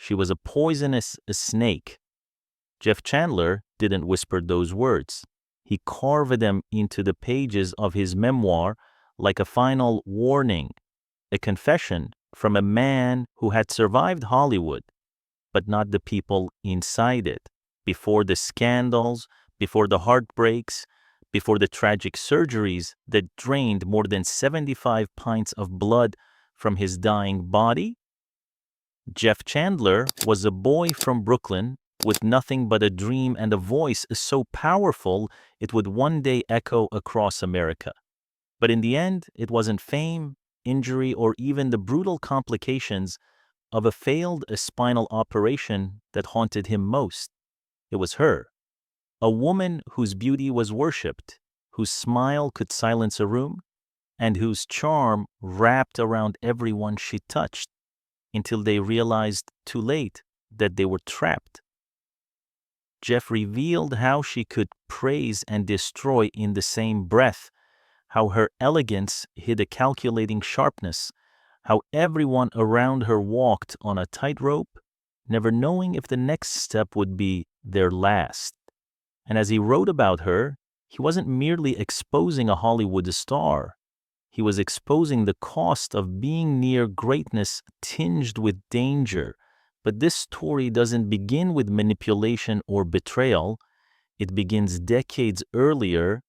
She was a poisonous snake. Jeff Chandler didn't whisper those words. He carved them into the pages of his memoir like a final warning, a confession from a man who had survived Hollywood, but not the people inside it, before the scandals, before the heartbreaks, before the tragic surgeries that drained more than 75 pints of blood from his dying body. Jeff Chandler was a boy from Brooklyn with nothing but a dream and a voice so powerful it would one day echo across America. But in the end, it wasn't fame, injury, or even the brutal complications of a failed spinal operation that haunted him most. It was her, a woman whose beauty was worshipped, whose smile could silence a room, and whose charm wrapped around everyone she touched, until they realized too late that they were trapped. Jeff revealed how she could praise and destroy in the same breath, how her elegance hid a calculating sharpness, how everyone around her walked on a tightrope, never knowing if the next step would be their last. And as he wrote about her, he wasn't merely exposing a Hollywood star. He was exposing the cost of being near greatness tinged with danger. But this story doesn't begin with manipulation or betrayal. It begins decades earlier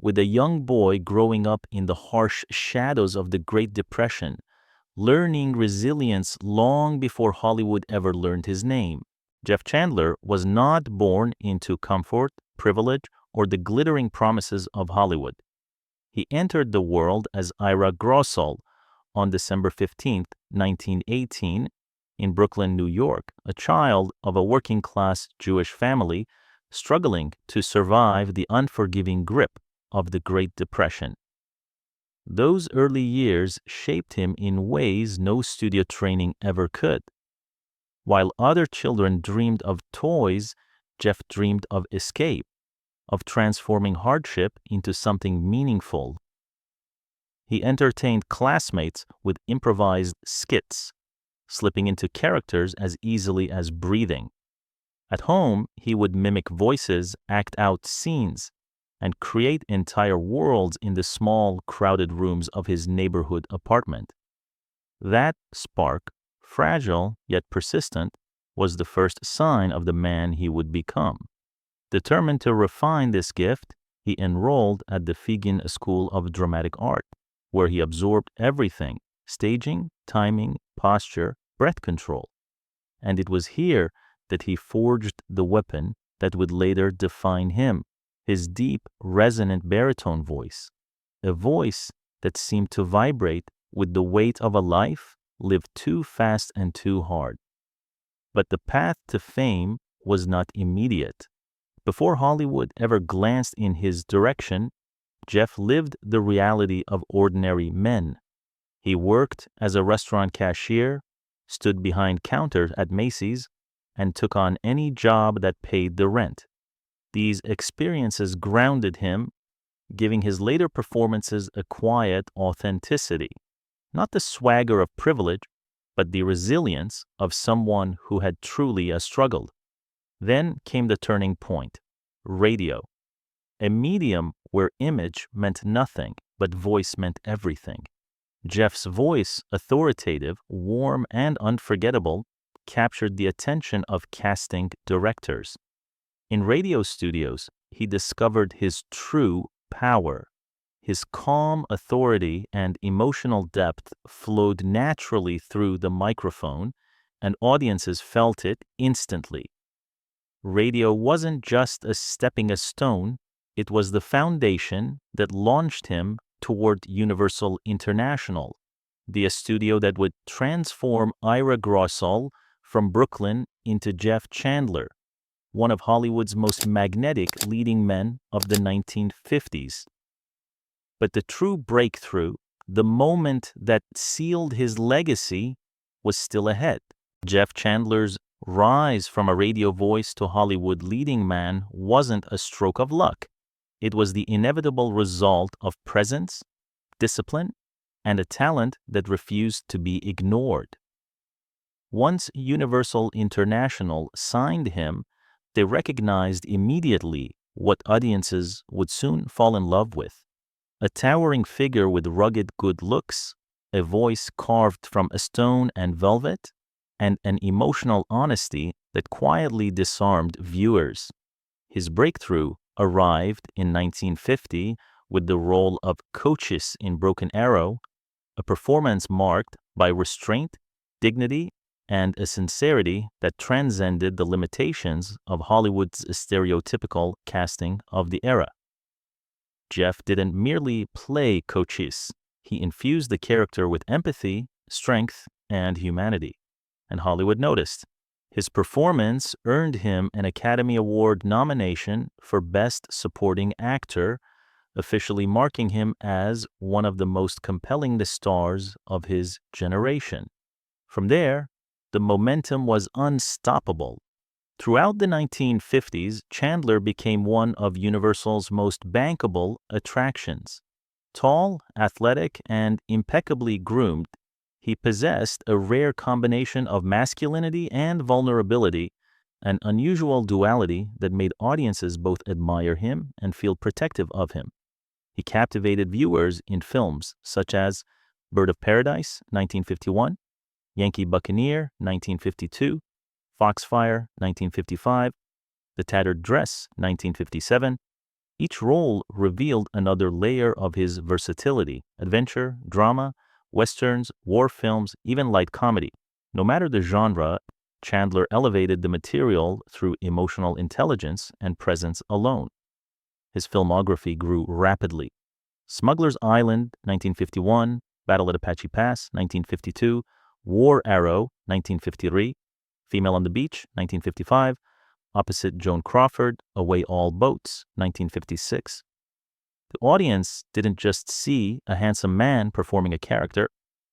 with a young boy growing up in the harsh shadows of the Great Depression, learning resilience long before Hollywood ever learned his name. Jeff Chandler was not born into comfort, privilege, or the glittering promises of Hollywood. He entered the world as Ira Grossall on December 15, 1918, in Brooklyn, New York, a child of a working-class Jewish family struggling to survive the unforgiving grip of the Great Depression. Those early years shaped him in ways no studio training ever could. While other children dreamed of toys, Jeff dreamed of escape, of transforming hardship into something meaningful. He entertained classmates with improvised skits, slipping into characters as easily as breathing. At home, he would mimic voices, act out scenes, and create entire worlds in the small, crowded rooms of his neighborhood apartment. That spark, fragile yet persistent, was the first sign of the man he would become. Determined to refine this gift, he enrolled at the Fegan School of Dramatic Art, where he absorbed everything: staging, timing, posture, breath control. And it was here that he forged the weapon that would later define him, his deep, resonant baritone voice, a voice that seemed to vibrate with the weight of a life lived too fast and too hard. But the path to fame was not immediate. Before Hollywood ever glanced in his direction, Jeff lived the reality of ordinary men. He worked as a restaurant cashier, stood behind counters at Macy's, and took on any job that paid the rent. These experiences grounded him, giving his later performances a quiet authenticity, not the swagger of privilege, but the resilience of someone who had truly struggled. Then came the turning point: radio, a medium where image meant nothing, but voice meant everything. Jeff's voice, authoritative, warm, and unforgettable, captured the attention of casting directors. In radio studios, he discovered his true power. His calm authority and emotional depth flowed naturally through the microphone, and audiences felt it instantly. Radio wasn't just a stepping stone, it was the foundation that launched him toward Universal International, the studio that would transform Ira Grossall from Brooklyn into Jeff Chandler, one of Hollywood's most magnetic leading men of the 1950s. But the true breakthrough, the moment that sealed his legacy, was still ahead. Jeff Chandler's rise from a radio voice to Hollywood leading man wasn't a stroke of luck. It was the inevitable result of presence, discipline, and a talent that refused to be ignored. Once Universal International signed him, they recognized immediately what audiences would soon fall in love with. A towering figure with rugged good looks, a voice carved from a stone and velvet, and an emotional honesty that quietly disarmed viewers. His breakthrough arrived in 1950 with the role of Cochise in Broken Arrow, a performance marked by restraint, dignity, and a sincerity that transcended the limitations of Hollywood's stereotypical casting of the era. Jeff didn't merely play Cochise, he infused the character with empathy, strength, and humanity. And Hollywood noticed. His performance earned him an Academy Award nomination for Best Supporting Actor, officially marking him as one of the most compelling stars of his generation. From there, the momentum was unstoppable. Throughout the 1950s, Chandler became one of Universal's most bankable attractions. Tall, athletic, and impeccably groomed, he possessed a rare combination of masculinity and vulnerability, an unusual duality that made audiences both admire him and feel protective of him. He captivated viewers in films such as Bird of Paradise, 1951, Yankee Buccaneer, 1952, Foxfire, 1955, The Tattered Dress, 1957. Each role revealed another layer of his versatility: adventure, drama, westerns, war films, even light comedy. No matter the genre, Chandler elevated the material through emotional intelligence and presence alone. His filmography grew rapidly. Smuggler's Island, 1951, Battle at Apache Pass, 1952, War Arrow, 1953, Female on the Beach, 1955, opposite Joan Crawford, Away All Boats, 1956. The audience didn't just see a handsome man performing a character,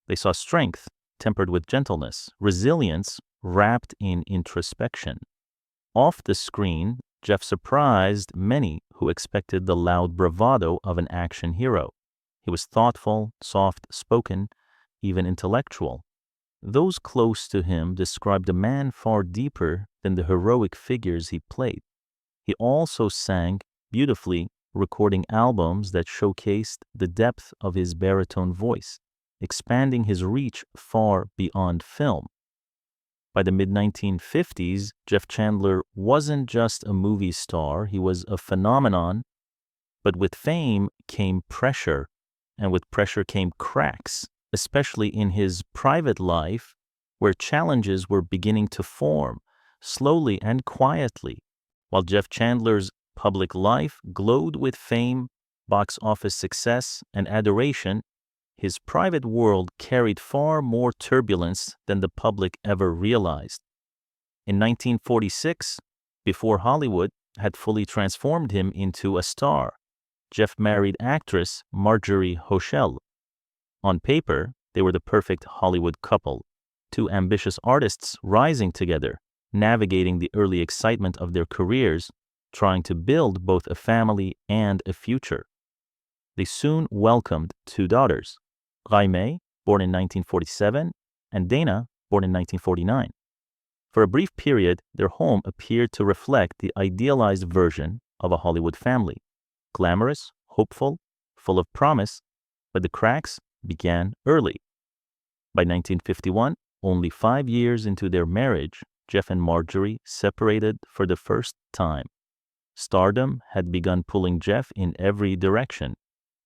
they saw strength tempered with gentleness, resilience wrapped in introspection. Off the screen, Jeff surprised many who expected the loud bravado of an action hero. He was thoughtful, soft-spoken, even intellectual. Those close to him described a man far deeper than the heroic figures he played. He also sang beautifully, recording albums that showcased the depth of his baritone voice, expanding his reach far beyond film. By the mid-1950s, Jeff Chandler wasn't just a movie star, he was a phenomenon. But with fame came pressure, and with pressure came cracks, especially in his private life, where challenges were beginning to form, slowly and quietly. While Jeff Chandler's public life glowed with fame, box office success, and adoration, his private world carried far more turbulence than the public ever realized. In 1946, before Hollywood had fully transformed him into a star, Jeff married actress Marjorie Hochel. On paper, they were the perfect Hollywood couple, two ambitious artists rising together, navigating the early excitement of their careers, trying to build both a family and a future. They soon welcomed two daughters, Raimee, born in 1947, and Dana, born in 1949. For a brief period, their home appeared to reflect the idealized version of a Hollywood family: glamorous, hopeful, full of promise, but the cracks began early. By 1951, only 5 years into their marriage, Jeff and Marjorie separated for the first time. Stardom had begun pulling Jeff in every direction,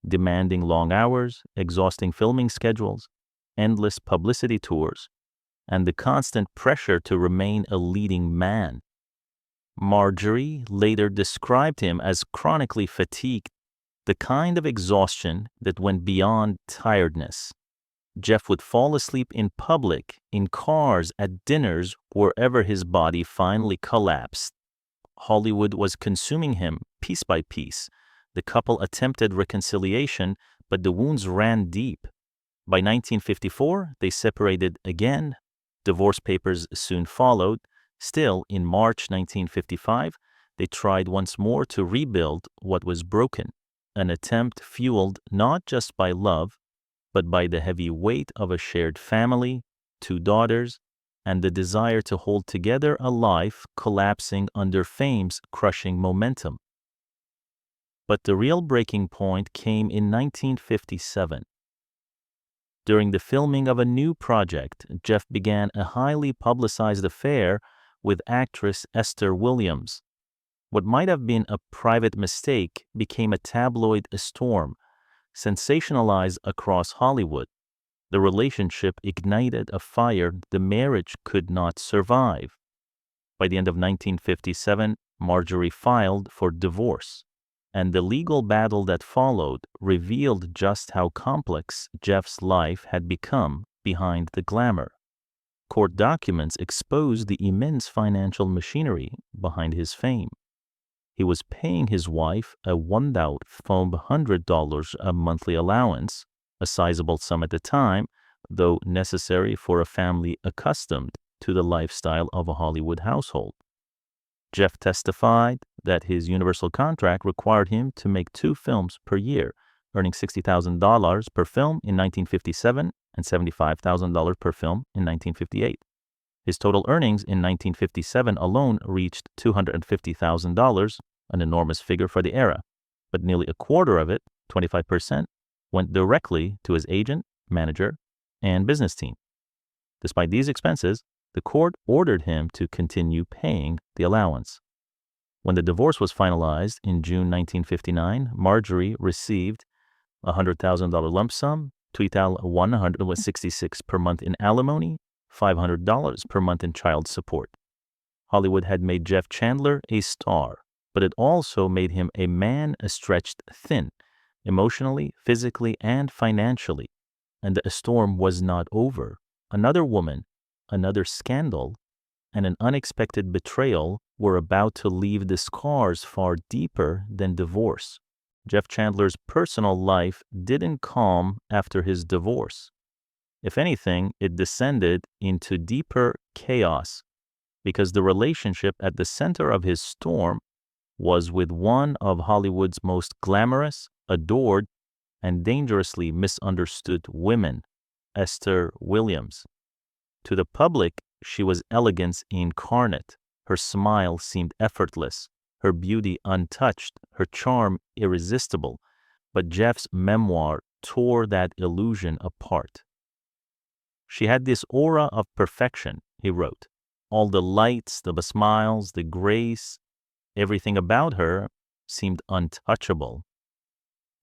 demanding long hours, exhausting filming schedules, endless publicity tours, and the constant pressure to remain a leading man. Marjorie later described him as chronically fatigued, the kind of exhaustion that went beyond tiredness. Jeff would fall asleep in public, in cars, at dinners, wherever his body finally collapsed. Hollywood was consuming him piece by piece. The couple attempted reconciliation, but the wounds ran deep. By 1954, they separated again. Divorce papers soon followed. Still, in March 1955, they tried once more to rebuild what was broken, an attempt fueled not just by love, but by the heavy weight of a shared family, two daughters, and the desire to hold together a life collapsing under fame's crushing momentum. But the real breaking point came in 1957. During the filming of a new project, Jeff began a highly publicized affair with actress Esther Williams. What might have been a private mistake became a tabloid storm, sensationalized across Hollywood. The relationship ignited a fire the marriage could not survive. By the end of 1957, Marjorie filed for divorce, and the legal battle that followed revealed just how complex Jeff's life had become behind the glamour. Court documents exposed the immense financial machinery behind his fame. He was paying his wife a $1,500 a monthly allowance, a sizable sum at the time, though necessary for a family accustomed to the lifestyle of a Hollywood household. Jeff testified that his Universal contract required him to make 2 films per year, earning $60,000 per film in 1957 and $75,000 per film in 1958. His total earnings in 1957 alone reached $250,000, an enormous figure for the era, but nearly a quarter of it, 25%, went directly to his agent, manager, and business team. Despite these expenses, the court ordered him to continue paying the allowance. When the divorce was finalized in June 1959, Marjorie received a $100,000 lump sum, $166 per month in alimony, $500 per month in child support. Hollywood had made Jeff Chandler a star, but it also made him a man stretched thin, emotionally, physically, and financially. And the storm was not over. Another woman, another scandal, and an unexpected betrayal were about to leave the scars far deeper than divorce. Jeff Chandler's personal life didn't calm after his divorce. If anything, it descended into deeper chaos because the relationship at the center of his storm was with one of Hollywood's most glamorous, adored, and dangerously misunderstood women, Esther Williams. To the public, she was elegance incarnate. Her smile seemed effortless, her beauty untouched, her charm irresistible. But Jeff's memoir tore that illusion apart. She had this aura of perfection, he wrote. All the lights, the smiles, the grace, everything about her seemed untouchable.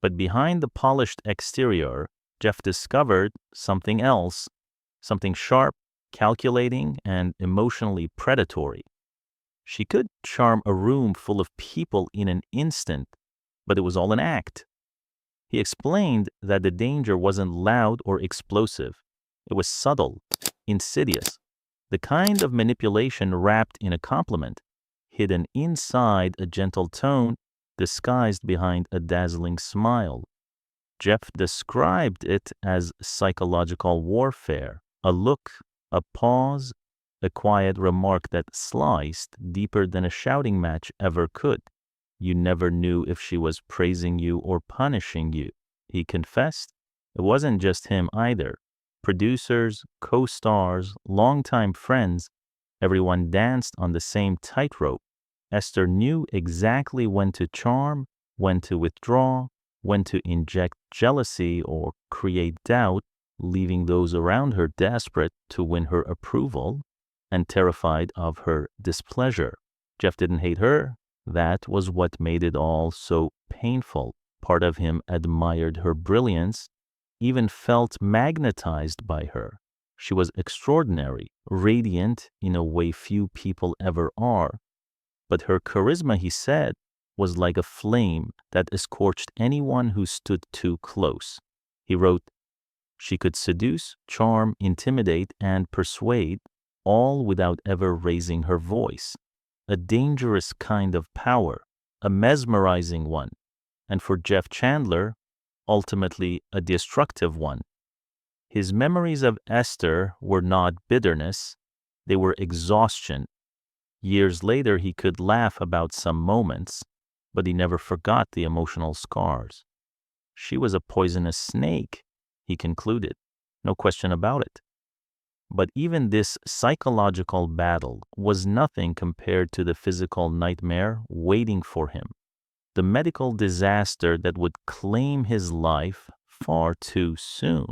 But behind the polished exterior, Jeff discovered something else, something sharp, calculating, and emotionally predatory. She could charm a room full of people in an instant, but it was all an act. He explained that the danger wasn't loud or explosive. It was subtle, insidious, the kind of manipulation wrapped in a compliment, hidden inside a gentle tone, disguised behind a dazzling smile. Jeff described it as psychological warfare, a look, a pause, a quiet remark that sliced deeper than a shouting match ever could. You never knew if she was praising you or punishing you. He confessed it wasn't just him either. Producers, co-stars, longtime friends, everyone danced on the same tightrope. Esther knew exactly when to charm, when to withdraw, when to inject jealousy or create doubt, leaving those around her desperate to win her approval and terrified of her displeasure. Jeff didn't hate her. That was what made it all so painful. Part of him admired her brilliance, even felt magnetized by her. She was extraordinary, radiant in a way few people ever are. But her charisma, he said, was like a flame that scorched anyone who stood too close. He wrote, she could seduce, charm, intimidate, and persuade, all without ever raising her voice. A dangerous kind of power, a mesmerizing one, and for Jeff Chandler, ultimately a destructive one. His memories of Esther were not bitterness, they were exhaustion. Years later, he could laugh about some moments, but he never forgot the emotional scars. She was a poisonous snake, he concluded. No question about it. But even this psychological battle was nothing compared to the physical nightmare waiting for him, the medical disaster that would claim his life far too soon.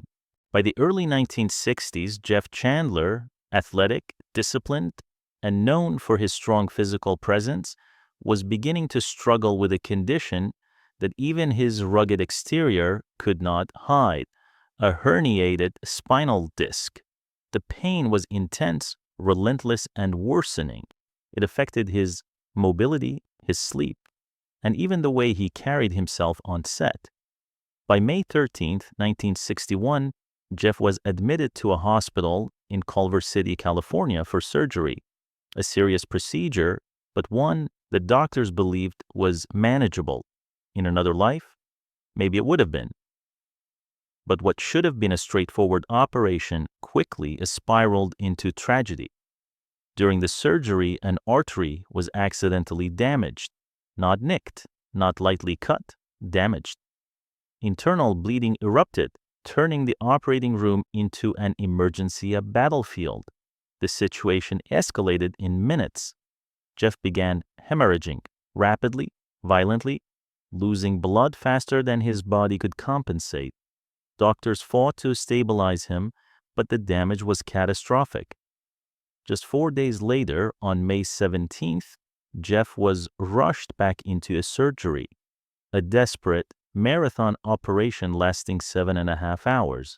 By the early 1960s, Jeff Chandler, athletic, disciplined, and known for his strong physical presence, was beginning to struggle with a condition that even his rugged exterior could not hide: a herniated spinal disc. The pain was intense, relentless, and worsening. It affected his mobility, his sleep, and even the way he carried himself on set. By May 13, 1961, Jeff was admitted to a hospital in Culver City, California for surgery, a serious procedure, but one the doctors believed was manageable. In another life, maybe it would have been. But what should have been a straightforward operation quickly spiraled into tragedy. During the surgery, an artery was accidentally damaged, not nicked, not lightly cut, damaged. Internal bleeding erupted, turning the operating room into an emergency battlefield. The situation escalated in minutes. Jeff began hemorrhaging rapidly, violently, losing blood faster than his body could compensate. Doctors fought to stabilize him, but the damage was catastrophic. Just 4 days later, on May 17th, Jeff was rushed back into a surgery, a desperate marathon operation lasting 7.5 hours.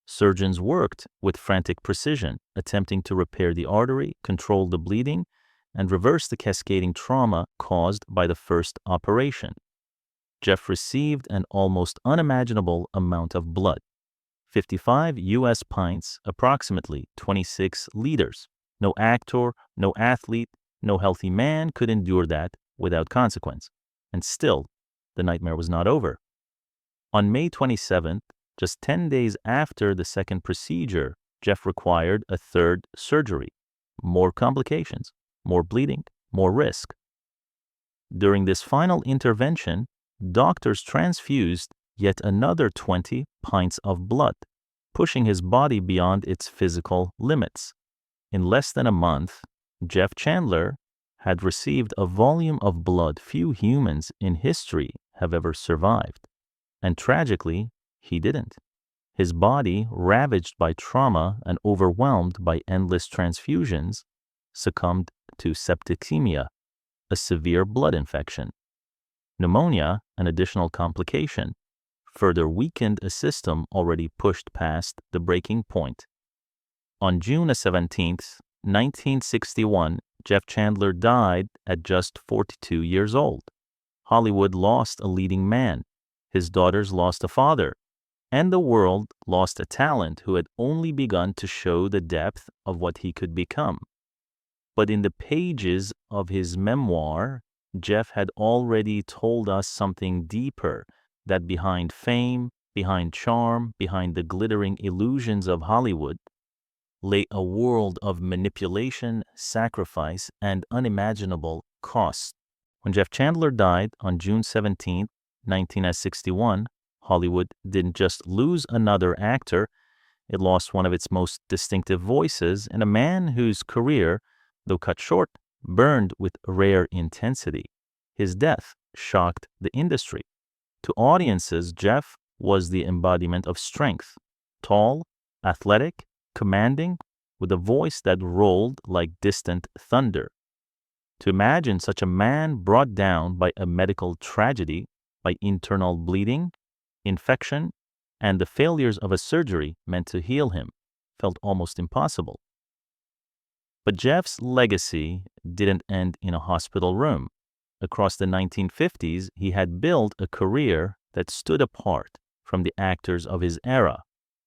Surgeons worked with frantic precision, attempting to repair the artery, control the bleeding, and reverse the cascading trauma caused by the first operation. Jeff received an almost unimaginable amount of blood, 55 U.S. pints, approximately 26 liters. No actor, no athlete, no healthy man could endure that without consequence. And still, the nightmare was not over. On May 27th, just 10 days after the second procedure, Jeff required a third surgery. More complications, more bleeding, more risk. During this final intervention, doctors transfused yet another 20 pints of blood, pushing his body beyond its physical limits. In less than a month, Jeff Chandler had received a volume of blood few humans in history have ever survived. And tragically, he didn't. His body, ravaged by trauma and overwhelmed by endless transfusions, succumbed to septicemia, a severe blood infection. Pneumonia, an additional complication, further weakened a system already pushed past the breaking point. On June 17, 1961, Jeff Chandler died at just 42 years old. Hollywood lost a leading man, his daughters lost a father, and the world lost a talent who had only begun to show the depth of what he could become. But in the pages of his memoir, Jeff had already told us something deeper, that behind fame, behind charm, behind the glittering illusions of Hollywood, lay a world of manipulation, sacrifice, and unimaginable cost. When Jeff Chandler died on June 17, 1961, Hollywood didn't just lose another actor, it lost one of its most distinctive voices and a man whose career, though cut short, burned with rare intensity. His death shocked the industry. To audiences, Jeff was the embodiment of strength, tall, athletic, commanding, with a voice that rolled like distant thunder. To imagine such a man brought down by a medical tragedy, by internal bleeding, infection, and the failures of a surgery meant to heal him, felt almost impossible. But Jeff's legacy didn't end in a hospital room. Across the 1950s, he had built a career that stood apart from the actors of his era.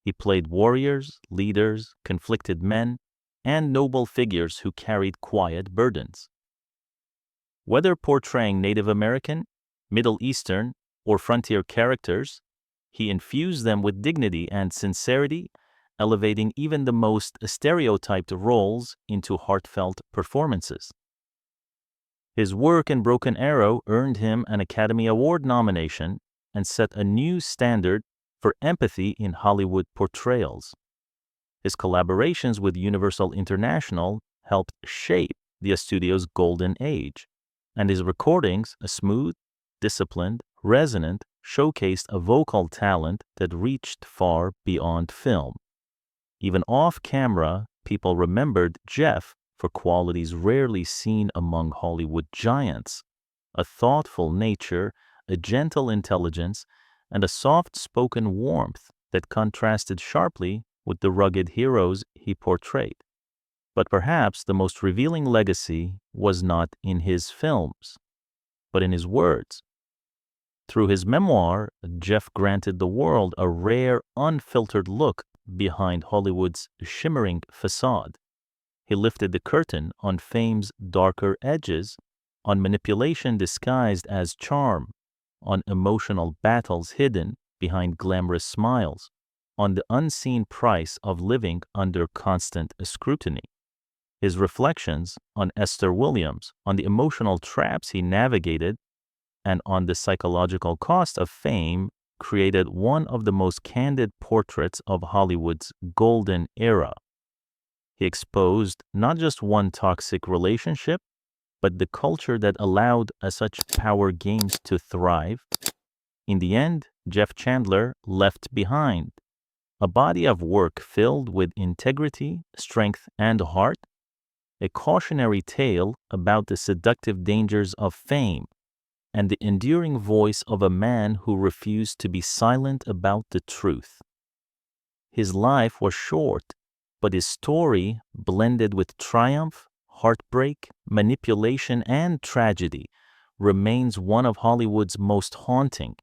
He played warriors, leaders, conflicted men, and noble figures who carried quiet burdens. Whether portraying Native American, Middle Eastern, or frontier characters, he infused them with dignity and sincerity, elevating even the most stereotyped roles into heartfelt performances. His work in Broken Arrow earned him an Academy Award nomination and set a new standard for empathy in Hollywood portrayals. His collaborations with Universal International helped shape the studio's golden age, and his recordings, a smooth, disciplined, resonant, showcased a vocal talent that reached far beyond film. Even off-camera, people remembered Jeff for qualities rarely seen among Hollywood giants: a thoughtful nature, a gentle intelligence, and a soft-spoken warmth that contrasted sharply with the rugged heroes he portrayed. But perhaps the most revealing legacy was not in his films, but in his words. Through his memoir, Jeff granted the world a rare, unfiltered look behind Hollywood's shimmering façade. He lifted the curtain on fame's darker edges, on manipulation disguised as charm, on emotional battles hidden behind glamorous smiles, on the unseen price of living under constant scrutiny. His reflections on Esther Williams, on the emotional traps he navigated, and on the psychological cost of fame created one of the most candid portraits of Hollywood's golden era. He exposed not just one toxic relationship, but the culture that allowed such power games to thrive. In the end, Jeff Chandler left behind a body of work filled with integrity, strength, and heart, a cautionary tale about the seductive dangers of fame, and the enduring voice of a man who refused to be silent about the truth. His life was short, but his story, blended with triumph, heartbreak, manipulation, and tragedy, remains one of Hollywood's most haunting